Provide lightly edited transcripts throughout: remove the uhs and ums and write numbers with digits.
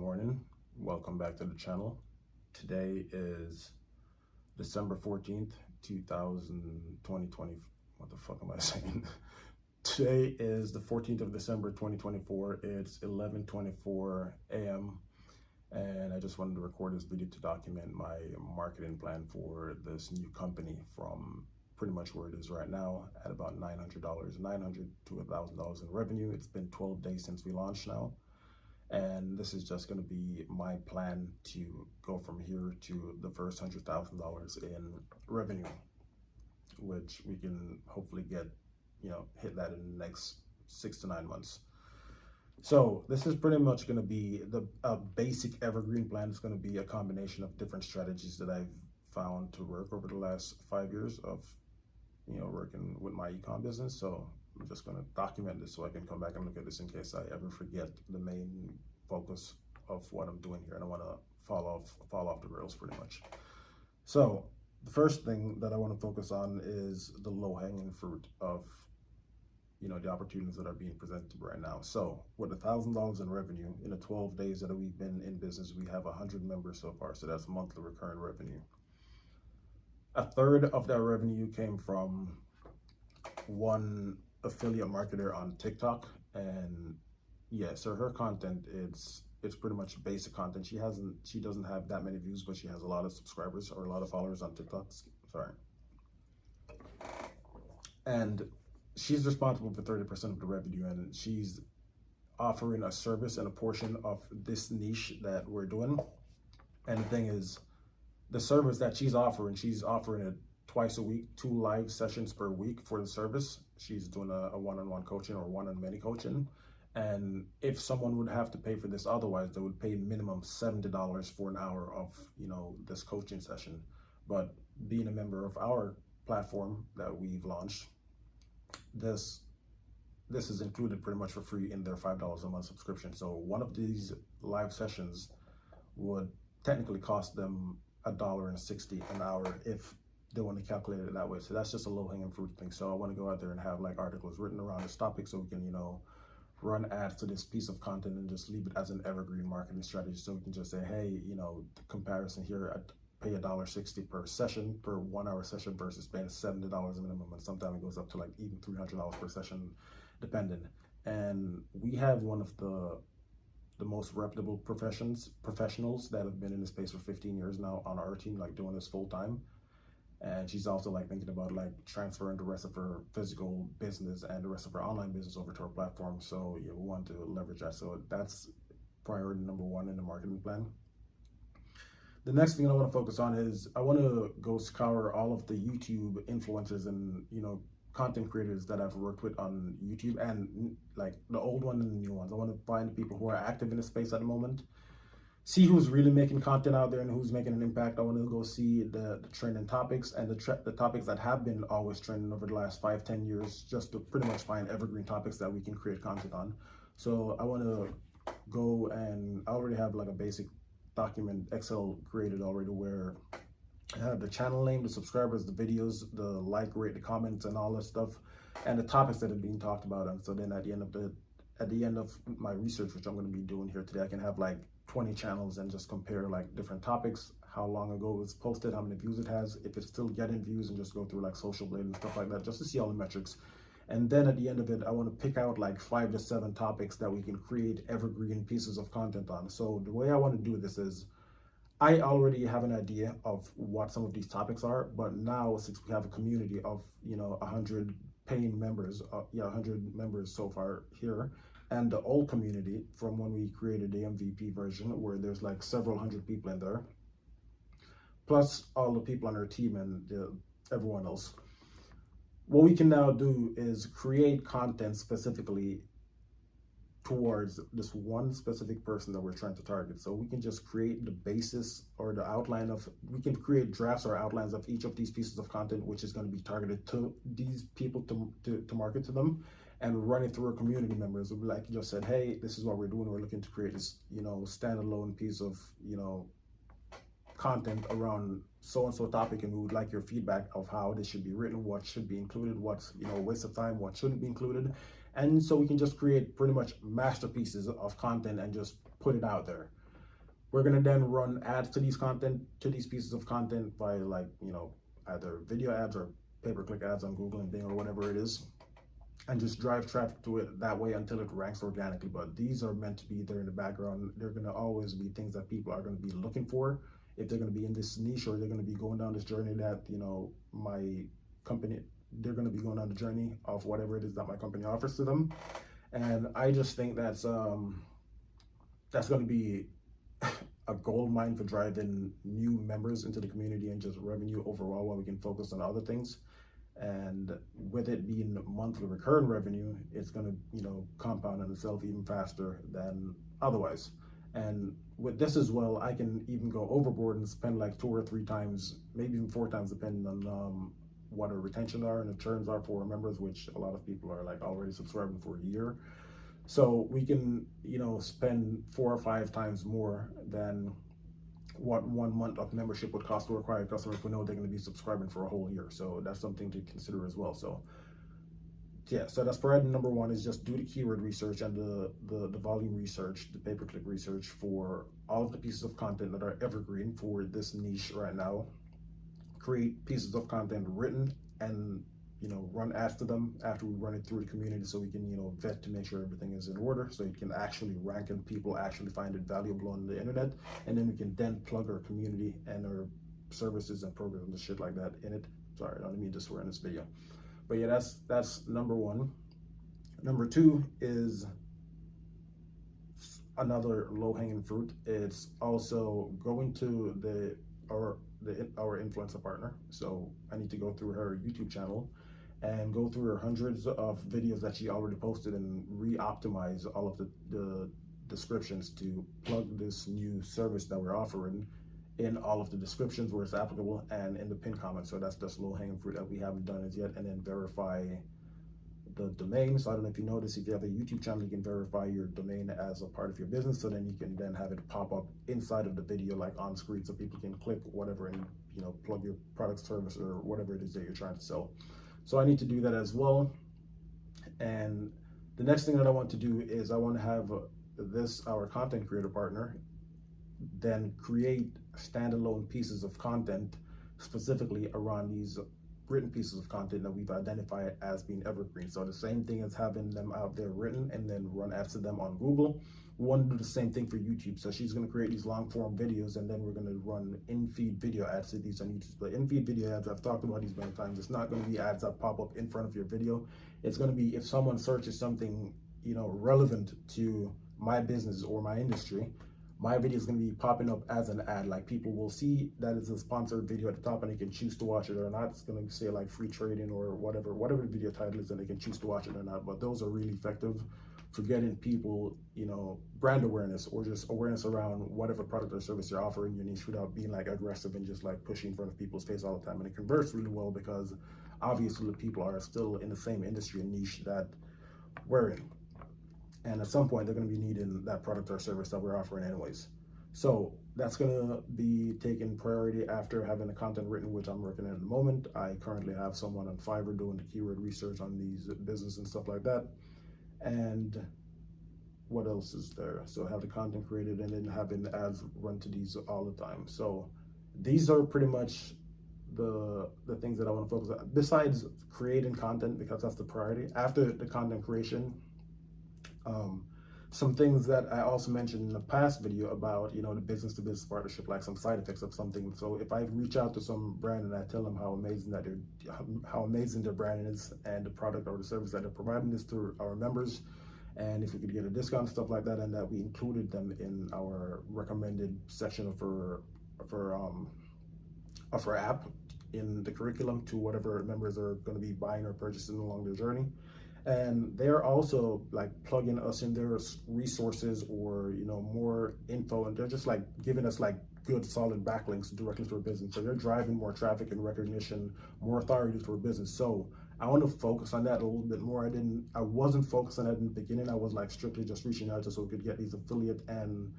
morning. Welcome back to the channel. Today is December 14th, 2020. What the fuck am I saying? Today is the 14th of December, 2024. It's 11:24 a.m. And I just wanted to record this video to document my marketing plan for this new company from pretty much where it is right now at about $900 to $1,000 in revenue. It's been 12 days since we launched now. And this is just going to be my plan to go from here to the first $100,000 in revenue, which we can hopefully get, hit that in the next 6 to 9 months. So this is pretty much going to be a basic evergreen plan. It's going to be a combination of different strategies that I've found to work over the last 5 years of, working with my ecom business. So I'm just going to document this so I can come back and look at this in case I ever forget the main focus of what I'm doing here. And I want to fall off the rails pretty much. So the first thing that I want to focus on is the low-hanging fruit of, the opportunities that are being presented right now. So with $1,000 in revenue in the 12 days that we've been in business, we have 100 members so far. So that's monthly recurring revenue. A third of that revenue came from one affiliate marketer on TikTok, and yeah, so her content it's pretty much basic content. She doesn't have that many views, but she has a lot of subscribers or a lot of followers on TikTok. Sorry. And she's responsible for 30% of the revenue, and she's offering a service and a portion of this niche that we're doing. And the thing is, the service that she's offering it twice a week, 2 live sessions per week for the service. She's doing a one-on-one coaching or one-on-many coaching. And if someone would have to pay for this otherwise, they would pay minimum $70 for an hour of, this coaching session. But being a member of our platform that we've launched, this is included pretty much for free in their $5 a month subscription. So one of these live sessions would technically cost them $1.60 an hour if they want to calculate it that way. So that's just a low-hanging fruit thing. So I want to go out there and have like articles written around this topic so we can, run ads to this piece of content and just leave it as an evergreen marketing strategy. So we can just say, hey, the comparison here, I pay $1.60 per session, per 1 hour session versus paying $70 minimum. And sometimes it goes up to like even $300 per session, depending. And we have one of the most reputable professionals that have been in this space for 15 years now on our team, like doing this full time. And she's also like thinking about like transferring the rest of her physical business and the rest of her online business over to our platform. So yeah, we want to leverage that. So that's priority number 1 in the marketing plan. The next thing I want to focus on is I want to go scour all of the YouTube influencers and, content creators that I've worked with on YouTube, and like the old one and the new ones. I want to find the people who are active in the space at the moment, see who's really making content out there and who's making an impact. I want to go see the trending topics and the topics that have been always trending over the last 5-10 years, just to pretty much find evergreen topics that we can create content on. So I want to go, and I already have like a basic document Excel created already where I have the channel name, the subscribers, the videos, the like rate, the comments, and all that stuff, and the topics that are being talked about. And so then at the end of my research, which I'm going to be doing here today, I can have like 20 channels and just compare like different topics, how long ago it was posted, how many views it has, if it's still getting views, and just go through like Social Blade and stuff like that just to see all the metrics. And then at the end of it, I want to pick out like 5 to 7 topics that we can create evergreen pieces of content on. So the way I want to do this is, I already have an idea of what some of these topics are, but now since we have a community of 100 paying members, 100 members so far here, and the old community from when we created the MVP version, where there's like several hundred people in there, plus all the people on our team and everyone else. What we can now do is create content specifically towards this one specific person that we're trying to target. So we can just create the basis or the outline of, we can create drafts or outlines of each of these pieces of content, which is going to be targeted to these people to market to them, and run it through our community members. We'll be like, just said, hey, this is what we're doing. We're looking to create this, standalone piece of, content around so-and-so topic, and we would like your feedback of how this should be written, what should be included, what's, waste of time, what shouldn't be included. And so we can just create pretty much masterpieces of content and just put it out there. We're gonna then run ads to these pieces of content by, like, you know, either video ads or pay-per-click ads on Google and Bing or whatever it is, and just drive traffic to it that way until it ranks organically. But these are meant to be there in the background. They're gonna always be things that people are gonna be looking for if they're gonna be in this niche, or they're gonna be going down this journey that, you know, my company, they're gonna be going on the journey of whatever it is that my company offers to them. And I just think that's gonna be a gold mine for driving new members into the community and just revenue overall, while we can focus on other things. And with it being monthly recurring revenue, it's going to, you know, compound on itself even faster than otherwise. And with this as well, I can even go overboard and spend like 2 or 3 times, maybe even 4 times, depending on what our retention are and the churns are for our members, which a lot of people are like already subscribing for a year. So we can, you know, spend 4 or 5 times more than what 1 month of membership would cost to acquire customers if we know they're going to be subscribing for a whole year. So that's something to consider as well. So yeah, so that's priority number 1, is just do the keyword research and the volume research, the pay-per-click research for all of the pieces of content that are evergreen for this niche right now. Create pieces of content written and, you know, run after them after we run it through the community, so we can, you know, vet to make sure everything is in order, so it can actually rank and people actually find it valuable on the internet. And then we can then plug our community and our services and programs and shit like that in it. Sorry, I don't mean to swear in this video. But yeah, that's number 1. Number 2 is another low-hanging fruit. It's also going to our influencer partner. So I need to go through her YouTube channel and go through her hundreds of videos that she already posted and re-optimize all of the descriptions to plug this new service that we're offering in all of the descriptions where it's applicable and in the pinned comments. So that's just low-hanging fruit that we haven't done as yet. And then verify the domain. So I don't know if you notice, if you have a YouTube channel, you can verify your domain as a part of your business, so then you can then have it pop up inside of the video, like on screen, so people can click whatever and, you know, plug your product, service, or whatever it is that you're trying to sell. So I need to do that as well. And the next thing that I want to do is I want to have our content creator partner then create standalone pieces of content specifically around these written pieces of content that we've identified as being evergreen. So the same thing as having them out there written and then run after them on Google, we want to do the same thing for YouTube. So she's going to create these long form videos, and then we're going to run in-feed video ads to these on YouTube. But in-feed video ads, I've talked about these many times, it's not going to be ads that pop up in front of your video. It's going to be if someone searches something, you know, relevant to my business or my industry, my video is going to be popping up as an ad. Like, people will see that it's a sponsored video at the top and they can choose to watch it or not. It's going to say like free trading or whatever the video title is, and they can choose to watch it or not. But those are really effective for getting people, you know, brand awareness or just awareness around whatever product or service you're offering in your niche, without being like aggressive and just like pushing in front of people's face all the time. And it converts really well because obviously the people are still in the same industry and niche that we're in. And at some point, they're going to be needing that product or service that we're offering anyways. So that's going to be taking priority after having the content written, which I'm working on at the moment. I currently have someone on Fiverr doing the keyword research on these business and stuff like that. And what else is there? So have the content created and then having ads run to these all the time. So these are pretty much the things that I want to focus on, besides creating content, because that's the priority. After the content creation, some things that I also mentioned in the past video about, you know, the business to business partnership, like some side effects of something. So if I reach out to some brand and I tell them how amazing their brand is and the product or the service that they're providing this to our members, and if we could get a discount, stuff like that, and that we included them in our recommended section of our app in the curriculum to whatever members are going to be buying or purchasing along their journey. And they're also like plugging us in their resources or, you know, more info, and they're just like giving us like good solid backlinks directly to our business. So they're driving more traffic and recognition, more authority to our business. So I want to focus on that a little bit more. I wasn't focused on that in the beginning. I was like strictly just reaching out just so we could get these affiliate and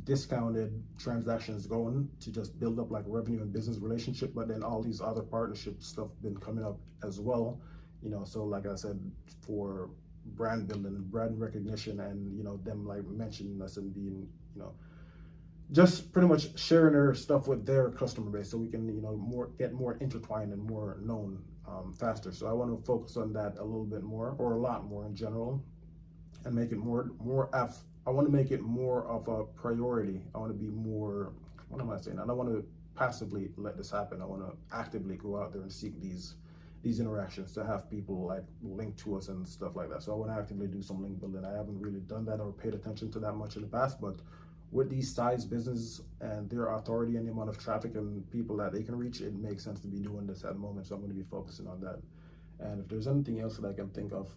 discounted transactions going to just build up like revenue and business relationship. But then all these other partnership stuff been coming up as well. You know, so like I said, for brand building and brand recognition, and, you know, them like mentioning us and being, you know, just pretty much sharing their stuff with their customer base, so we can get more intertwined and more known faster. So I want to focus on that a little bit more, or a lot more in general, and make it I want to make it more of a priority. I want to be more, what am I saying? I don't want to passively let this happen. I want to actively go out there and seek these interactions, to have people like link to us and stuff like that. So I want to actively do some link building. I haven't really done that or paid attention to that much in the past, but with these size businesses and their authority and the amount of traffic and people that they can reach, it makes sense to be doing this at the moment. So I'm going to be focusing on that. And if there's anything else that I can think of,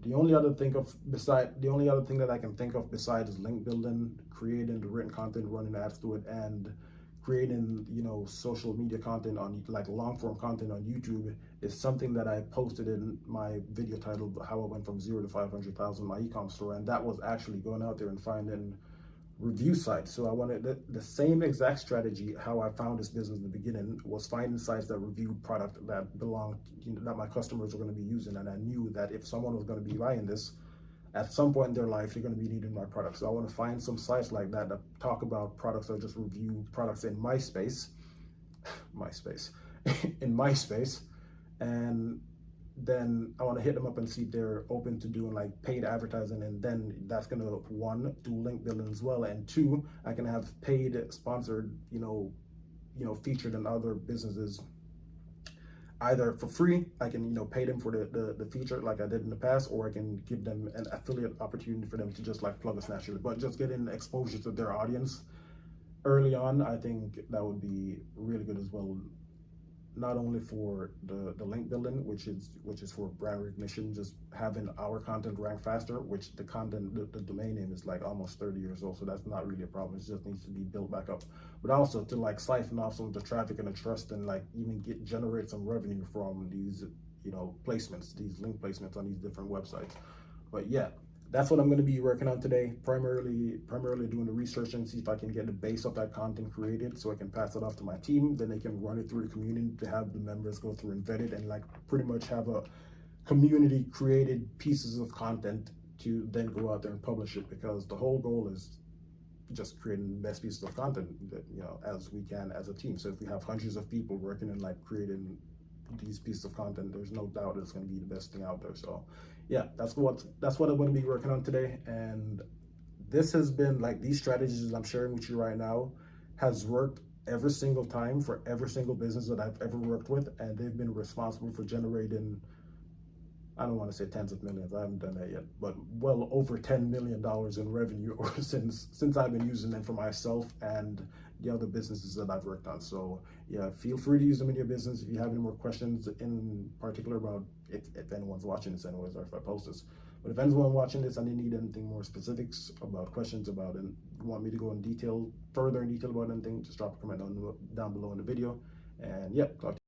the only other thing that I can think of besides link building, creating the written content, running ads to it, and creating social media content on like long form content on YouTube, is something that I posted in my video titled "How I Went from 0 to 500,000 my ecom store," and that was actually going out there and finding review sites. So I wanted the same exact strategy. How I found this business in the beginning was finding sites that reviewed product that belonged, that my customers were going to be using, and I knew that if someone was going to be buying this at some point in their life, they're going to be needing my product. So I want to find some sites like that talk about products, or just review products in my space, in my space, and then I want to hit them up and see if they're open to doing like paid advertising, and then that's gonna, one, do link building as well, and two, I can have paid sponsored, featured in other businesses, either for free. I can pay them for the feature like I did in the past, or I can give them an affiliate opportunity for them to just like plug us naturally. But just getting exposure to their audience early on, I think that would be really good as well. Not only for the link building, which is for brand recognition, just having our content rank faster, which the domain name is like almost 30 years old, so that's not really a problem. It just needs to be built back up. But also to like siphon off some of the traffic and the trust, and like even generate some revenue from these placements, these link placements on these different websites. But yeah, that's what I'm going to be working on today. Primarily doing the research and see if I can get the base of that content created, so I can pass it off to my team. Then they can run it through the community to have the members go through and vet it, and like pretty much have a community created pieces of content to then go out there and publish it, because the whole goal is just creating the best pieces of content that as we can as a team. So if we have hundreds of people working and like creating these pieces of content, there's no doubt it's going to be the best thing out there. So yeah, that's what I'm going to be working on today. And this has been like, these strategies I'm sharing with you right now has worked every single time for every single business that I've ever worked with, and they've been responsible for generating, I don't want to say tens of millions, I haven't done that yet, but well over $10 million in revenue since I've been using them for myself and the other businesses that I've worked on. So yeah, feel free to use them in your business. If you have any more questions in particular about, if anyone's watching this anyways, or if I post this, but if anyone's watching this and they need anything more specifics about questions about, and you want me to go in further detail about anything, just drop a comment down below in the video. And yeah, talk to you.